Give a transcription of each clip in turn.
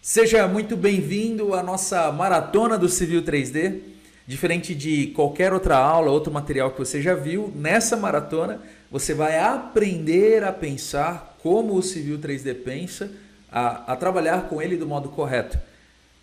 Seja muito bem-vindo à nossa maratona do Civil 3D. Diferente de qualquer outra aula, outro material que você já viu, nessa maratona você vai aprender a pensar como o Civil 3D pensa, a trabalhar com ele do modo correto.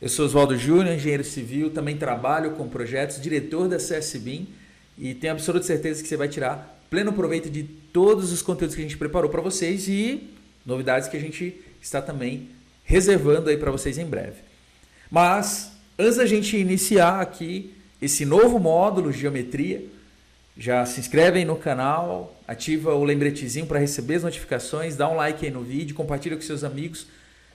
Eu sou Oswaldo Júnior, engenheiro civil, também trabalho com projetos, diretor da CSBIM e tenho absoluta certeza que você vai tirar pleno proveito de todos os conteúdos que a gente preparou para vocês e novidades que a gente está também reservando aí para vocês em breve. Mas antes da gente iniciar aqui esse novo módulo Geometria, já se inscreve aí no canal, ativa o lembretezinho para receber as notificações, dá um like aí no vídeo, compartilha com seus amigos,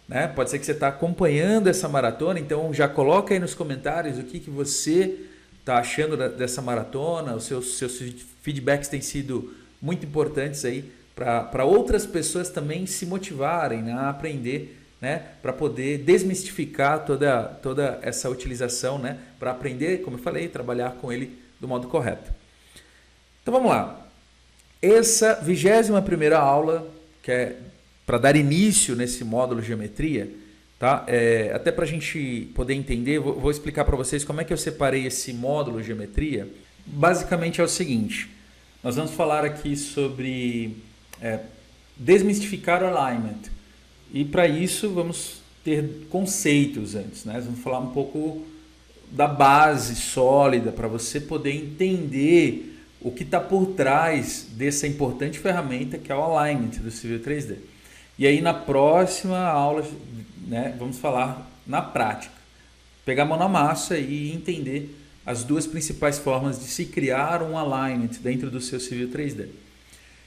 né? Pode ser que você está acompanhando essa maratona, então já coloca aí nos comentários o que você está achando dessa maratona, os seus feedbacks têm sido muito importantes aí para outras pessoas também se motivarem, né, a aprender, né, para poder desmistificar toda essa utilização, né, para aprender, como eu falei, trabalhar com ele do modo correto. Então vamos lá. Essa 21ª aula, que é para dar início nesse módulo Geometria, tá? Até para a gente poder entender, vou explicar para vocês como é que eu separei esse módulo Geometria. Basicamente é o seguinte, nós vamos falar aqui sobre desmistificar o alignment. E para isso vamos ter conceitos antes, né? Vamos falar um pouco da base sólida para você poder entender o que está por trás dessa importante ferramenta que é o alignment do Civil 3D. E aí na próxima aula, né, vamos falar na prática. Pegar a mão na massa e entender as duas principais formas de se criar um alignment dentro do seu Civil 3D. Em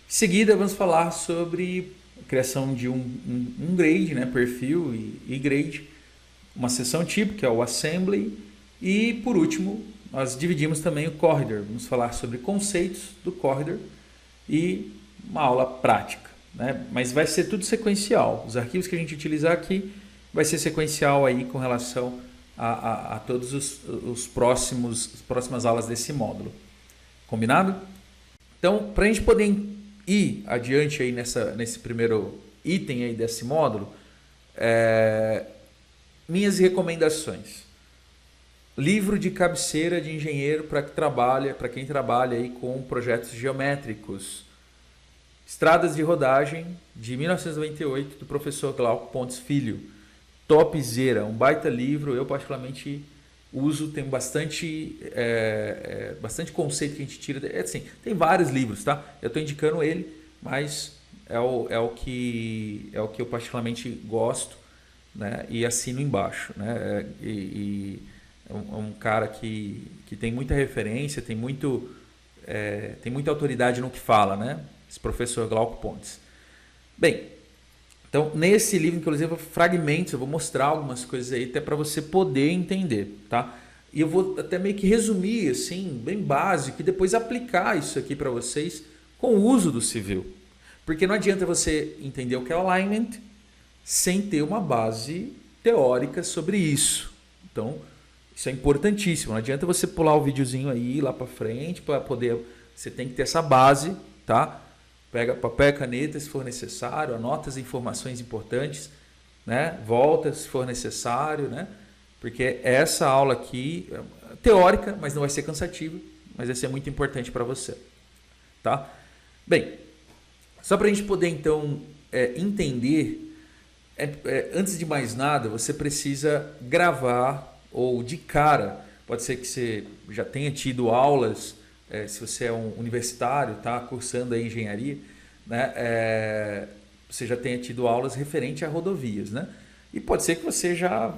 seguida vamos falar sobre criação de um grade, né, perfil e grade, uma seção tipo, que é o assembly, e por último, nós dividimos também o corridor. Vamos falar sobre conceitos do corridor e uma aula prática, né? Mas vai ser tudo sequencial. Os arquivos que a gente utilizar aqui vai ser sequencial aí com relação a todos as próximas aulas desse módulo. Combinado? Então, para a gente poder ir adiante aí nesse primeiro item aí desse módulo, minhas recomendações. Livro de cabeceira de engenheiro para quem trabalha aí com projetos geométricos. Estradas de Rodagem, de 1998, do professor Glauco Pontes Filho. Topzera, um baita livro, eu particularmente uso, tem bastante conceito que a gente tira. Assim, tem vários livros, tá? Eu estou indicando ele, mas é o que eu particularmente gosto, né? E assino embaixo, né? É um cara que tem muita referência, tem muita autoridade no que fala, né? Esse professor Glauco Pontes. Bem, então nesse livro, inclusive, fragmentos, eu vou mostrar algumas coisas aí até para você poder entender, tá? E eu vou até meio que resumir, assim, bem básico, e depois aplicar isso aqui para vocês com o uso do civil. Porque não adianta você entender o que é alignment sem ter uma base teórica sobre isso. Então, isso é importantíssimo. Não adianta você pular o videozinho aí lá para frente para poder. Você tem que ter essa base, tá? Pega papel e caneta se for necessário, anota as informações importantes, né? Volta se for necessário, né? Porque essa aula aqui é teórica, mas não vai ser cansativa, mas vai ser muito importante para você, tá? Bem, só para a gente poder então entender, antes de mais nada, você precisa gravar ou de cara, pode ser que você já tenha tido aulas, se você é um universitário, tá cursando aí engenharia, né, você já tenha tido aulas referente a rodovias, né? E pode ser que você já,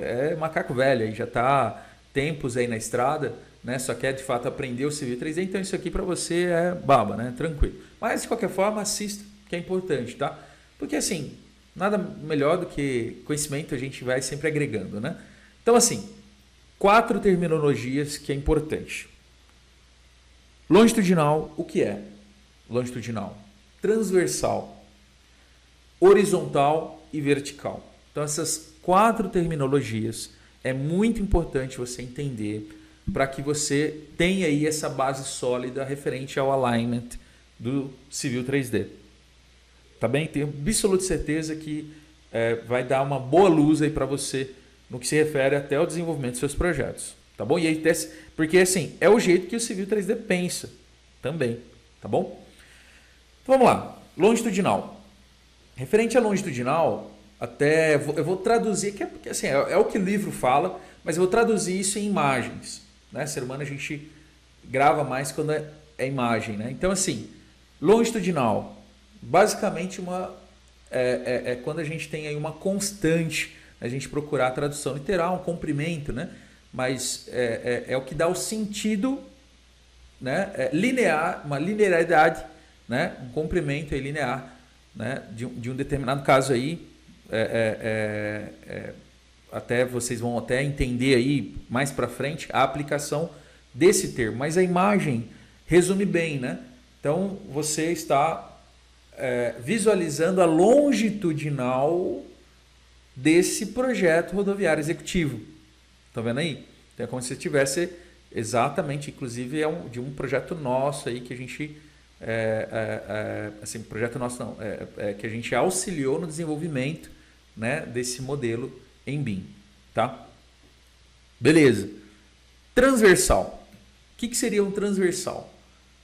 é macaco velho, já está tempos aí na estrada, né? Só quer de fato aprender o Civil 3D, então isso aqui para você é baba, né? Tranquilo. Mas de qualquer forma, assista, que é importante, tá? Porque assim, nada melhor do que conhecimento a gente vai sempre agregando, né? Então assim, 4 terminologias que é importante. Longitudinal, o que é longitudinal? Transversal, horizontal e vertical. Então essas 4 terminologias é muito importante você entender para que você tenha aí essa base sólida referente ao alignment do Civil 3D. Tá bem? Tenho absoluta certeza que vai dar uma boa luz aí para você no que se refere até ao desenvolvimento dos seus projetos, tá bom? E aí, porque assim, é o jeito que o Civil 3D pensa também, tá bom? Então vamos lá, longitudinal. Referente a longitudinal, eu vou traduzir, porque assim, é o que o livro fala, mas eu vou traduzir isso em imagens, né? Ser humano a gente grava mais quando é imagem, né? Então assim, longitudinal, basicamente quando a gente tem aí uma constante, a gente procurar a tradução literal, um comprimento, né? Mas é o que dá o sentido, né? Linear, uma linearidade, né? Um comprimento aí linear, né? De um determinado caso aí, até vocês vão até entender aí mais para frente a aplicação desse termo, mas a imagem resume bem, né? Então você está visualizando a longitudinal desse projeto rodoviário executivo. Estão vendo aí? Então é como se tivesse exatamente, inclusive de um projeto nosso aí que a gente assim, projeto nosso não, que a gente auxiliou no desenvolvimento, né, desse modelo em BIM, tá? Beleza. Transversal. O que seria um transversal?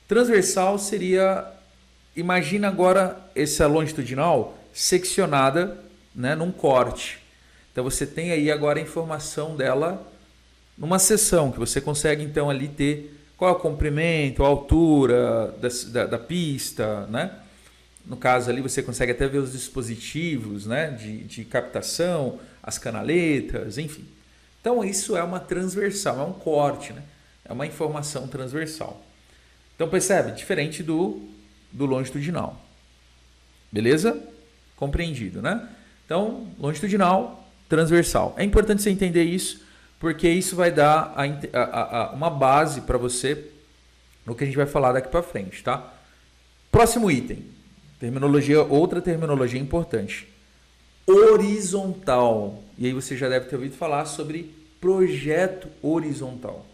Transversal seria, imagina agora essa longitudinal seccionada, né, num corte. Então você tem aí agora a informação dela numa seção, que você consegue então ali ter qual é o comprimento, a altura da pista, né? No caso ali você consegue até ver os dispositivos, né, de captação, as canaletas, enfim. Então isso é uma transversal, é um corte, né? É uma informação transversal. Então percebe? Diferente do longitudinal. Beleza? Compreendido, né? Então, longitudinal, transversal. É importante você entender isso, porque isso vai dar uma base para você no que a gente vai falar daqui para frente, tá? Próximo item. Outra terminologia importante. Horizontal. E aí você já deve ter ouvido falar sobre projeto horizontal.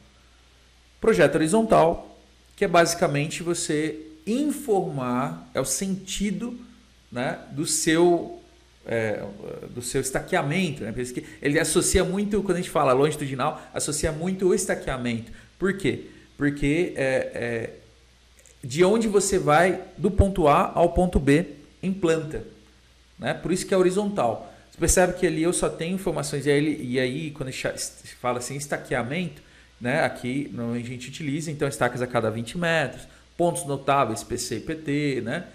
Projeto horizontal, que é basicamente você informar, é o sentido, né, do seu estaqueamento, né? Ele associa muito, quando a gente fala longitudinal, associa muito o estaqueamento. Por quê? Porque de onde você vai do ponto A ao ponto B em planta, né? Por isso que é horizontal. Você percebe que ali eu só tenho informações, e aí quando a gente fala assim, estaqueamento, né? Aqui normalmente a gente utiliza então estacas a cada 20 metros, pontos notáveis, PC e PT, né?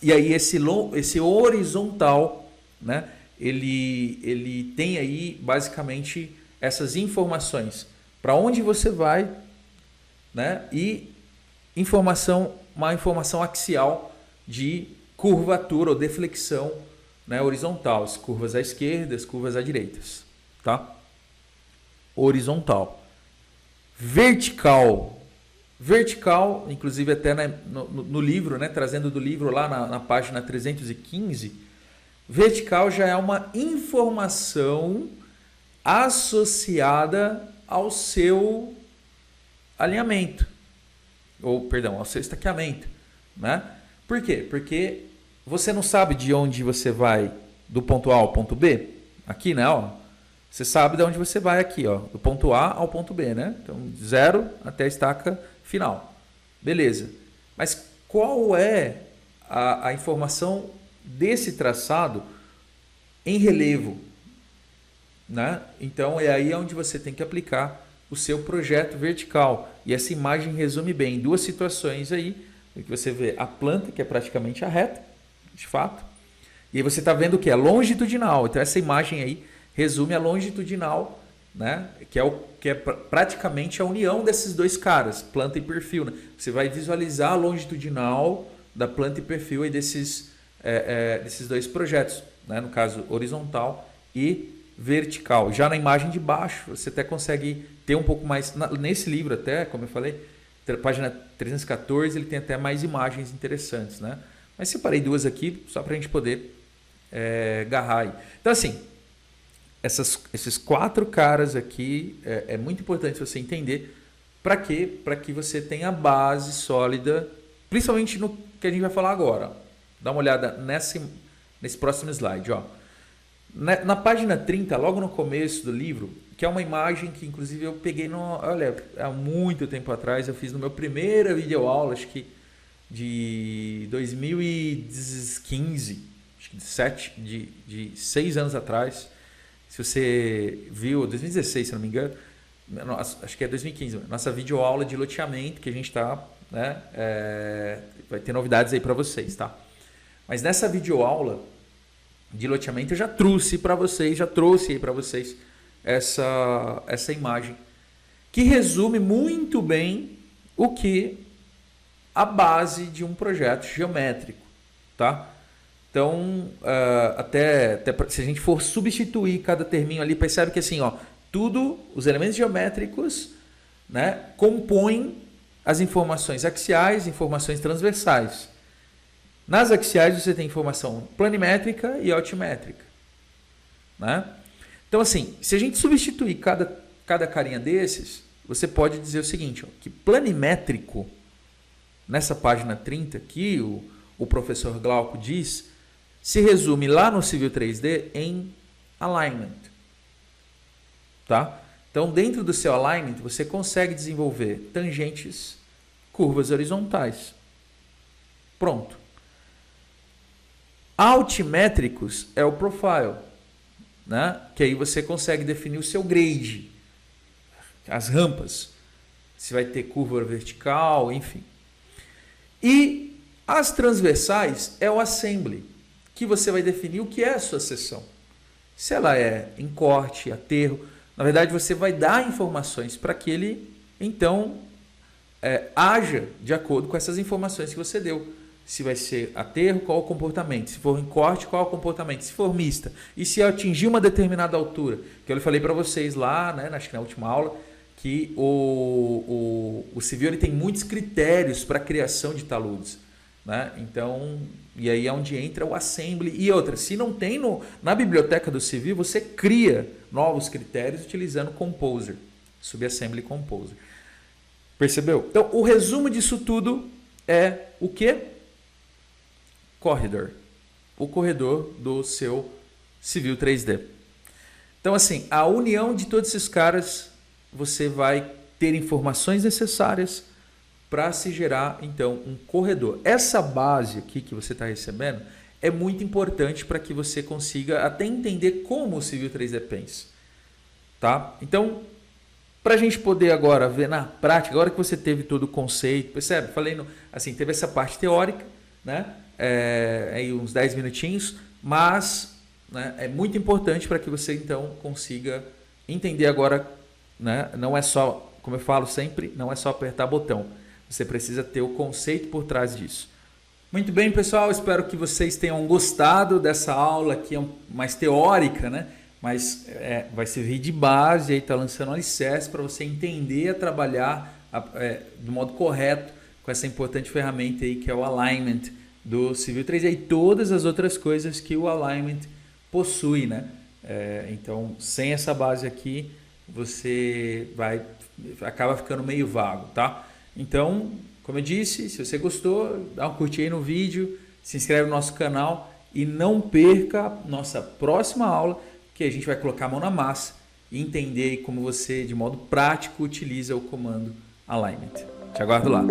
E aí esse horizontal, né, ele tem aí basicamente essas informações. Para onde você vai, né, e uma informação axial de curvatura ou deflexão, né, horizontal. As curvas à esquerda, as curvas à direita. Tá? Horizontal. Vertical. Vertical, inclusive até no livro, né, trazendo do livro lá na página 315, vertical já é uma informação associada ao seu alinhamento, ou perdão, ao seu estaqueamento, né? Por quê? Porque você não sabe de onde você vai do ponto A ao ponto B, aqui, né? Ó, você sabe de onde você vai aqui, ó, do ponto A ao ponto B, né? Então, 0 até a estaca final. Beleza. Mas qual é a informação desse traçado em relevo, né? Então, é aí onde você tem que aplicar o seu projeto vertical. E essa imagem resume bem duas situações aí, que você vê a planta, que é praticamente a reta, de fato, e aí você está vendo o que? A longitudinal. Então, essa imagem aí resume a longitudinal, né? Que é praticamente a união desses dois caras, planta e perfil, né? Você vai visualizar a longitudinal da planta e perfil aí desses dois projetos, né? No caso horizontal e vertical. Já na imagem de baixo você até consegue ter um pouco mais, nesse livro até, como eu falei, página 314, ele tem até mais imagens interessantes, né? Mas separei duas aqui só para a gente poder agarrar aí. Então assim, esses quatro caras aqui é muito importante você entender. Para quê? Para que você tenha a base sólida, principalmente no que a gente vai falar agora. Dá uma olhada nesse próximo slide. Ó. Na página 30, logo no começo do livro, que é uma imagem que inclusive eu peguei há muito tempo atrás, eu fiz no meu primeira videoaula, acho que de 2015, acho que de 6 anos atrás. Se você viu, 2016, se não me engano, acho que é 2015, nossa videoaula de loteamento que a gente está, né, vai ter novidades aí para vocês, tá? Mas nessa videoaula de loteamento eu já trouxe aí para vocês essa imagem que resume muito bem o que a base de um projeto geométrico, tá? Então, até se a gente for substituir cada terminho ali, percebe que assim, ó, os elementos geométricos, né, compõem as informações axiais, informações transversais. Nas axiais você tem informação planimétrica e altimétrica, né? Então, assim, se a gente substituir cada carinha desses, você pode dizer o seguinte, ó, que planimétrico, nessa página 30 que o professor Glauco diz, se resume lá no Civil 3D em alignment. Tá? Então, dentro do seu alignment, você consegue desenvolver tangentes, curvas horizontais. Pronto. Altimétricos é o profile, né? Que aí você consegue definir o seu grade, as rampas, se vai ter curva vertical, enfim. E as transversais é o assembly, que você vai definir o que é a sua seção. Se ela é em corte, aterro, na verdade você vai dar informações para que ele, então, haja de acordo com essas informações que você deu. Se vai ser aterro, qual o comportamento? Se for em corte, qual o comportamento? Se for mista. E se atingir uma determinada altura? Que eu falei para vocês lá, né, acho que na última aula, que o civil ele tem muitos critérios para a criação de taludes, né? Então, e aí é onde entra o assembly e outra. Se não tem na biblioteca do civil, você cria novos critérios utilizando o Composer, Subassembly Composer. Percebeu? Então, o resumo disso tudo é o quê? Corridor. O corredor do seu Civil 3D. Então, assim, a união de todos esses caras, você vai ter informações necessárias para se gerar, então, um corredor. Essa base aqui que você está recebendo é muito importante para que você consiga até entender como o Civil 3D pensa. Tá? Então, para a gente poder agora ver na prática, agora que você teve todo o conceito, percebe? Falei, assim, teve essa parte teórica, né? Aí uns 10 minutinhos, mas, né, é muito importante para que você, então, consiga entender agora, né? Não é só, como eu falo sempre, não é só apertar botão. Você precisa ter o conceito por trás disso. Muito bem, pessoal. Espero que vocês tenham gostado dessa aula que é mais teórica, né? Mas vai servir de base, aí está lançando um alicerce para você entender a trabalhar do modo correto com essa importante ferramenta aí que é o Alignment do Civil 3D e todas as outras coisas que o Alignment possui, né? Então, sem essa base aqui, você acaba ficando meio vago, tá? Então, como eu disse, se você gostou, dá um curtir aí no vídeo, se inscreve no nosso canal e não perca a nossa próxima aula, que a gente vai colocar a mão na massa e entender como você, de modo prático, utiliza o comando Alignment. Te aguardo lá.